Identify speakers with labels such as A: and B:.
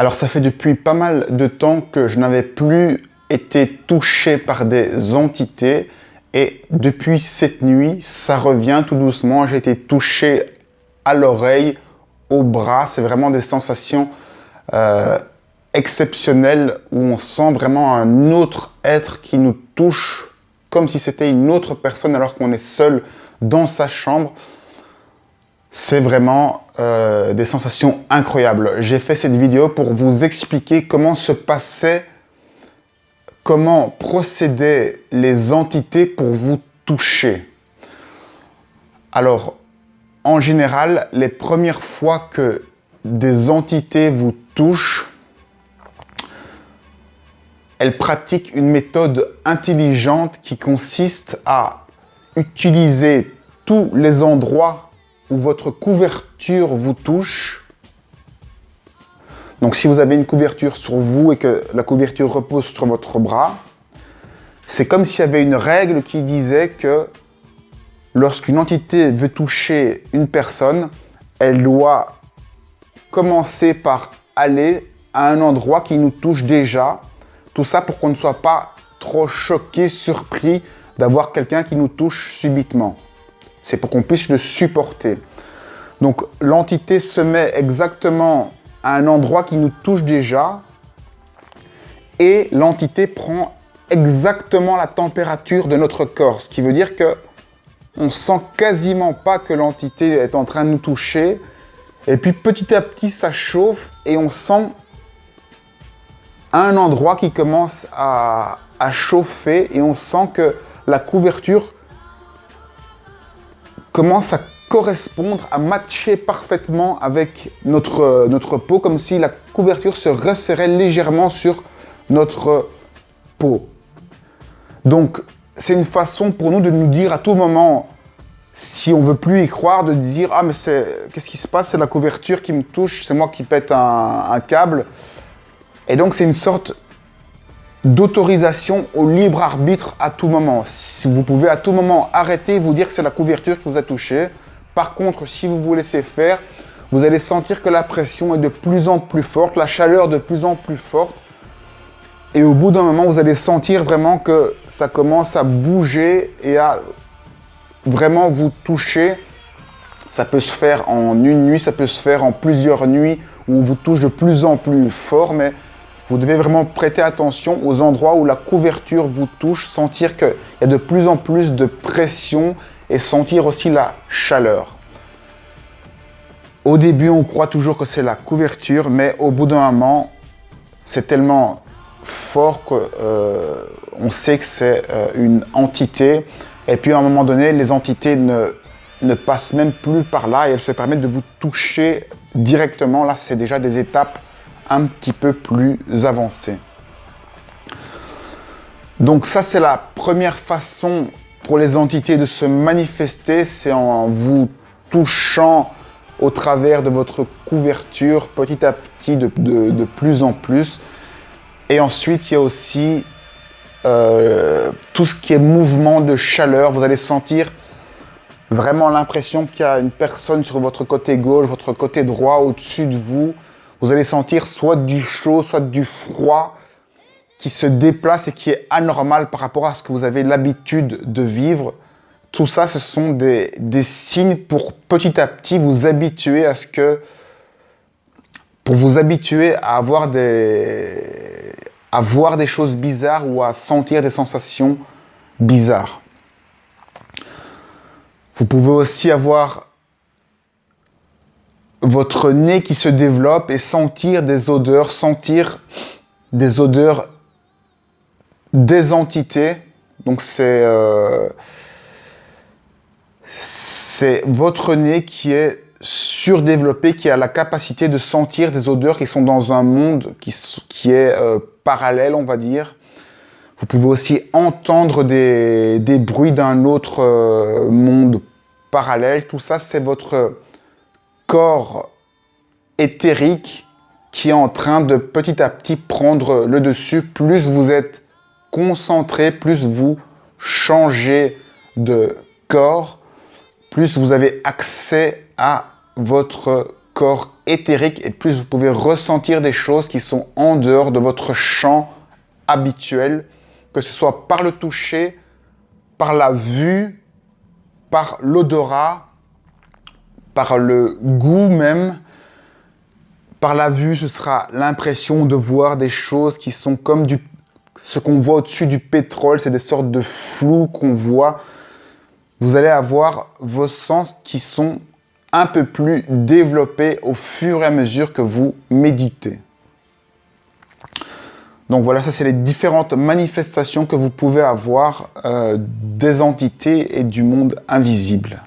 A: Alors ça fait depuis pas mal de temps que je n'avais plus été touché par des entités et depuis cette nuit, ça revient tout doucement. J'ai été touché à l'oreille, au bras. C'est vraiment des sensations exceptionnelles où on sent vraiment un autre être qui nous touche comme si c'était une autre personne alors qu'on est seul dans sa chambre. C'est vraiment des sensations incroyables. J'ai fait cette vidéo pour vous expliquer comment se passait, comment procédaient les entités pour vous toucher. Alors, en général, les premières fois que des entités vous touchent, elles pratiquent une méthode intelligente qui consiste à utiliser tous les endroits où votre couverture vous touche. Donc si vous avez une couverture sur vous et que la couverture repose sur votre bras, c'est comme s'il y avait une règle qui disait que lorsqu'une entité veut toucher une personne, elle doit commencer par aller à un endroit qui nous touche déjà. Tout ça pour qu'on ne soit pas trop choqué, surpris d'avoir quelqu'un qui nous touche subitement. C'est pour qu'on puisse le supporter. Donc l'entité se met exactement à un endroit qui nous touche déjà et l'entité prend exactement la température de notre corps. Ce qui veut dire que on sent quasiment pas que l'entité est en train de nous toucher. Et puis petit à petit, ça chauffe et on sent un endroit qui commence à chauffer et on sent que la couverture commence à correspondre, à matcher parfaitement avec notre peau, comme si la couverture se resserrait légèrement sur notre peau. Donc, c'est une façon pour nous de nous dire à tout moment, si on veut plus y croire, de dire « Ah, mais qu'est-ce qui se passe? C'est la couverture qui me touche, c'est moi qui pète un câble. » Et donc, c'est une sorte d'autorisation au libre arbitre à tout moment. Vous pouvez à tout moment arrêter et vous dire que c'est la couverture qui vous a touché. Par contre, si vous vous laissez faire, vous allez sentir que la pression est de plus en plus forte, la chaleur de plus en plus forte. Et au bout d'un moment, vous allez sentir vraiment que ça commence à bouger et à vraiment vous toucher. Ça peut se faire en une nuit, ça peut se faire en plusieurs nuits où on vous touche de plus en plus fort, mais vous devez vraiment prêter attention aux endroits où la couverture vous touche, sentir qu'il y a de plus en plus de pression et sentir aussi la chaleur. Au début, on croit toujours que c'est la couverture, mais au bout d'un moment, c'est tellement fort qu'on sait que c'est une entité. Et puis à un moment donné, les entités ne passent même plus par là et elles se permettent de vous toucher directement. Là, c'est déjà des étapes un petit peu plus avancées. Donc ça, c'est la première façon pour les entités de se manifester, c'est en vous touchant au travers de votre couverture, petit à petit, de plus en plus. Et ensuite, il y a aussi tout ce qui est mouvement de chaleur. Vous allez sentir vraiment l'impression qu'il y a une personne sur votre côté gauche, votre côté droit, au-dessus de vous. Vous allez sentir soit du chaud, soit du froid qui se déplace et qui est anormal par rapport à ce que vous avez l'habitude de vivre. Tout ça, ce sont des signes pour petit à petit vous habituer à pour vous habituer à voir des choses bizarres ou à sentir des sensations bizarres. Vous pouvez aussi avoir votre nez qui se développe et sentir des odeurs des entités. Donc c'est votre nez qui est surdéveloppé, qui a la capacité de sentir des odeurs qui sont dans un monde qui est parallèle, on va dire. Vous pouvez aussi entendre des bruits d'un autre monde parallèle. Tout ça, c'est votre corps éthérique qui est en train de petit à petit prendre le dessus. Plus vous êtes concentré, plus vous changez de corps, plus vous avez accès à votre corps. corps éthérique et plus vous pouvez ressentir des choses qui sont en dehors de votre champ habituel, que ce soit par le toucher, par la vue, par l'odorat, par le goût même. Par la vue, ce sera l'impression de voir des choses qui sont comme ce qu'on voit au-dessus du pétrole, c'est des sortes de flous qu'on voit. Vous allez avoir vos sens qui sont un peu plus développés au fur et à mesure que vous méditez. Donc voilà, ça c'est les différentes manifestations que vous pouvez avoir des entités et du monde invisible.